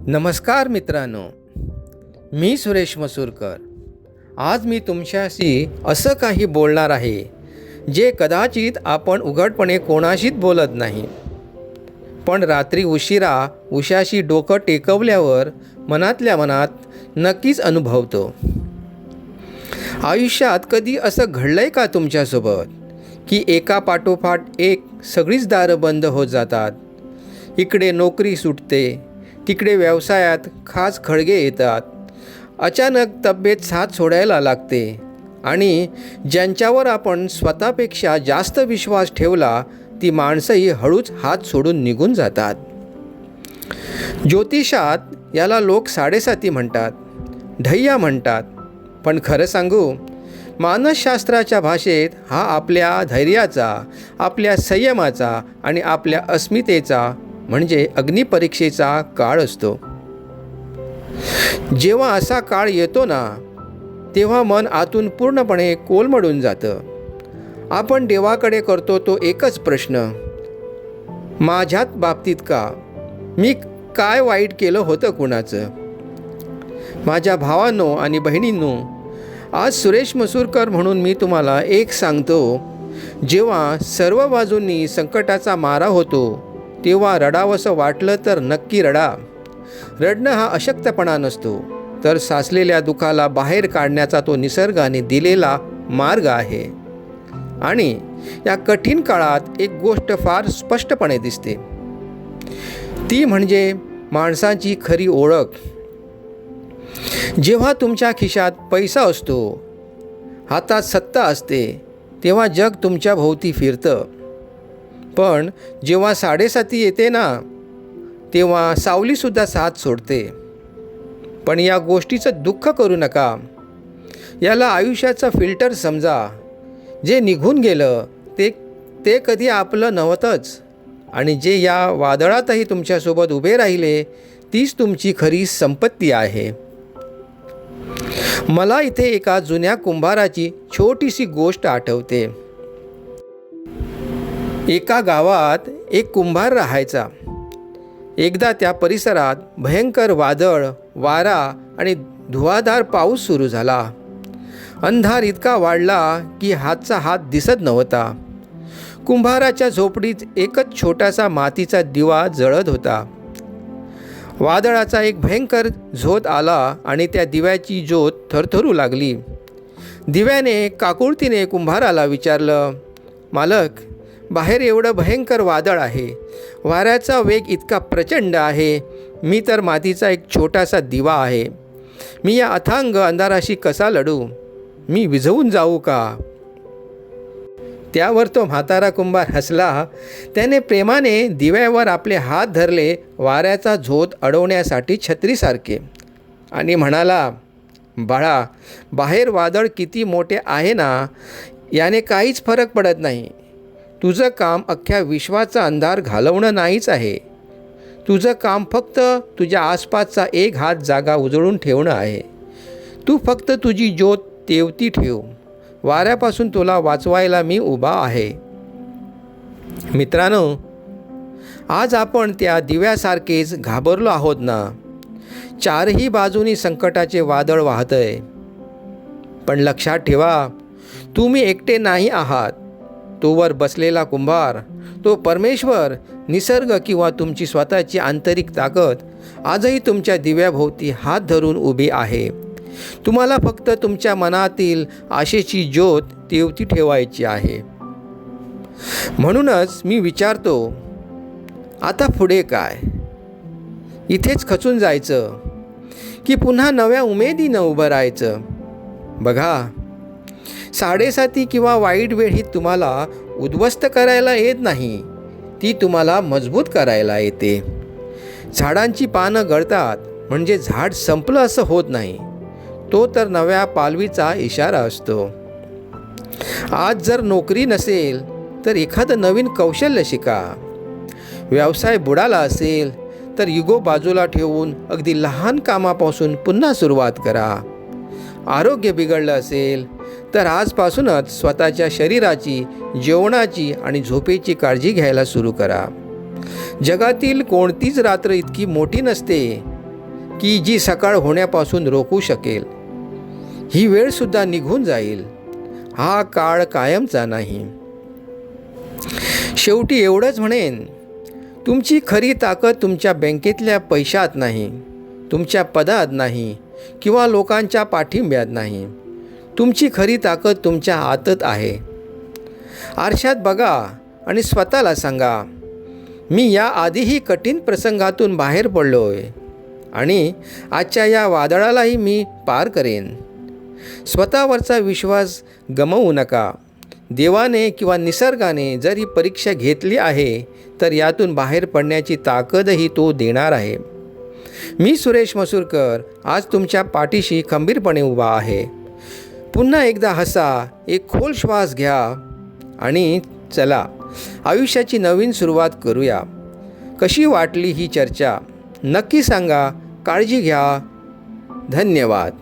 नमस्कार मित्रांनो, मी सुरेश मसूरकर. आज मी तुमच्याशी असं काही बोलणार आहे जे कदाचित आपण उघडपणे कोणाशीच बोलत नाही, पण रात्री उशाशी डोकं टेकवल्यावर मनातल्या मनात नक्कीच अनुभवतो. आयुष्यात कधी असं घडलंय का तुमच्यासोबत की एका पाठोपाठ एक सगळीच दारं बंद होत जातात? इकडे नोकरी सुटते, तिकडे व्यवसायात खास खळगे येतात, अचानक तब्येत साथ सोडायला लागते आणि ज्यांच्यावर आपण स्वतःपेक्षा जास्त विश्वास ठेवला ती माणसंही हळूच हात सोडून निघून जातात. ज्योतिषात याला लोक 7.5 म्हणतात, ढय्या म्हणतात, पण खरं सांगू, मानसशास्त्राच्या भाषेत हा आपल्या धैर्याचा, आपल्या संयमाचा आणि आपल्या अस्मितेचा म्हणजे अग्निपरीक्षेचा काळ असतो. जेव्हा असा काळ येतो ना, तेव्हा मन आतून पूर्णपणे कोलमडून जातं. आपण देवाकडे करतो तो एकच प्रश्न, माझ्याच बाबतीत का? मी काय वाईट केलं होतं कुणाचं? माझ्या भावांनो आणि बहिणींनो, आज सुरेश मसूरकर म्हणून मी तुम्हाला एक सांगतो, जेव्हा सर्व बाजूंनी संकटाचा मारा होतो तेव्हा रडावंसं वाटलं तर नक्की रडा. रडणं हा अशक्तपणा नसतो, तर साचलेल्या दुःखाला बाहेर काढण्याचा तो निसर्गाने दिलेला मार्ग आहे. आणि या कठीण काळात एक गोष्ट फार स्पष्टपणे दिसते, ती म्हणजे माणसाची खरी ओळख. जेव्हा तुमच्या खिशात पैसा असतो, हातात सत्ता असते, तेव्हा जग तुमच्या भोवती फिरतं. पण जेव्हा 7.5 येते ना, तेव्हा सावलीसुद्धा साथ सोडते. पण या गोष्टीचं दुःख करू नका, याला आयुष्याचा फिल्टर समजा. जे निघून गेलं ते कधी आपलं नव्हतंच, आणि जे या वादळातही तुमच्यासोबत उभे राहिले तीच तुमची खरी संपत्ती आहे. मला इथे एका जुन्या कुंभाराची छोटीशी गोष्ट आठवते. एका गावात एक कुंभार राहायचा. एकदा त्या परिसरात भयंकर वादळ, वारा आणि धुवाधार पाऊस सुरू झाला. अंधार इतका वाढला की हातचा हात दिसत नव्हता. कुंभाराच्या झोपडीत एकच छोटासा मातीचा दिवा जळत होता. वादळाचा एक भयंकर झोत आला आणि त्या दिव्याची ज्योत थरथरू लागली. दिव्याने काकुळतीने कुंभाराला विचारलं, मालक, बाहेर एवढं भयंकर वादळ आहे, वाऱ्याचा वेग इतका प्रचंड आहे, मी तर मातीचा एक छोटासा दिवा आहे, मी या अथांग अंधाराशी कसा लढू? मी विझवून जाऊ का? त्यावर तो म्हातारा कुंभार हसला. त्याने प्रेमाने दिव्यावर आपले हात धरले, वाऱ्याचा झोत अडवण्यासाठी छत्रीसारखे, आणि म्हणाला, बाळा, बाहेर वादळ किती मोठे आहे ना, याने काहीच फरक पडत नाही. तुझं काम अख्ख्या विश्वाचा अंधार घालवणं नाहीच आहे. तुझं काम फक्त तुझ्या आसपासचा एक हात जागा उजळून ठेवणं आहे. तू फक्त तुझी ज्योत तेवती ठेव. वाऱ्यापासून तुला वाचवायला मी उभा आहे. मित्रांनो, आज आपण त्या दिव्यासारखेच घाबरलो आहोत ना. चारही बाजूनी संकटाचे वादळ वाहतंय, पण लक्षात ठेवा, तुम्ही एकटे नाही आहात. तोवर बसलेला कुंभार, तो परमेश्वर, निसर्ग किंवा तुमची स्वतःची आंतरिक ताकद आजही तुमच्या दिव्याभोवती हात धरून उभी आहे. तुम्हाला फक्त तुमच्या मनातील आशेची ज्योत तेवती ठेवायची आहे. म्हणूनच मी विचारतो, आता पुढे काय? इथेच खचून जायचं की पुन्हा नव्या उमेदीनं उभं राहायचं? बघा, 7.5 किंवा वाईट वेळ ही तुम्हाला उद्ध्वस्त करायला येत नाही, ती तुम्हाला मजबूत करायला येते. झाडांची पानं गळतात म्हणजे झाड संपलं असं होत नाही, तो तर नव्या पालवीचा इशारा असतो. आज जर नोकरी नसेल तर एखादं नवीन कौशल्य शिका. व्यवसाय बुडाला असेल तर इगो बाजूला ठेवून अगदी लहान कामापासून पुन्हा सुरुवात करा. आरोग्य बिघडलं असेल तर आजपासूनच स्वतःच्या शरीराची, जेवणाची आणि झोपेची काळजी घ्यायला सुरू करा. जगातील कोणतीच रात्र इतकी मोठी नसते की जी सकाळ होण्यापासून रोखू शकेल. ही वेळसुद्धा निघून जाईल. हा काळ कायमचा नाही. शेवटी एवढंच म्हणेन, तुमची खरी ताकद तुमच्या बँकेतल्या पैशात नाही, तुमच्या पदात नाही किंवा लोकांच्या पाठिंब्यात नाही. तुमची खरी ताकद तुमच्या आतच आहे. आरशात बघा आणि स्वतःला सांगा, मी या आधीही कठीण प्रसंगातून बाहेर पडलो आहे आणि आजच्या या वादळालाही मी पार करेन. स्वतःवरचा विश्वास गमावू नका. देवाने किंवा निसर्गाने जर ही परीक्षा घेतली आहे तर यातून बाहेर पडण्याची ताकदही तो देणार आहे. मी सुरेश मसूरकर आज तुमच्या पाठीशी खंबीरपणे उभा आहे. पुन्हा एकदा हसा, एक खोल श्वास घ्या आणि चला आयुष्याची नवीन सुरुवात करूया. कशी वाटली ही चर्चा नक्की सांगा. काळजी घ्या. धन्यवाद.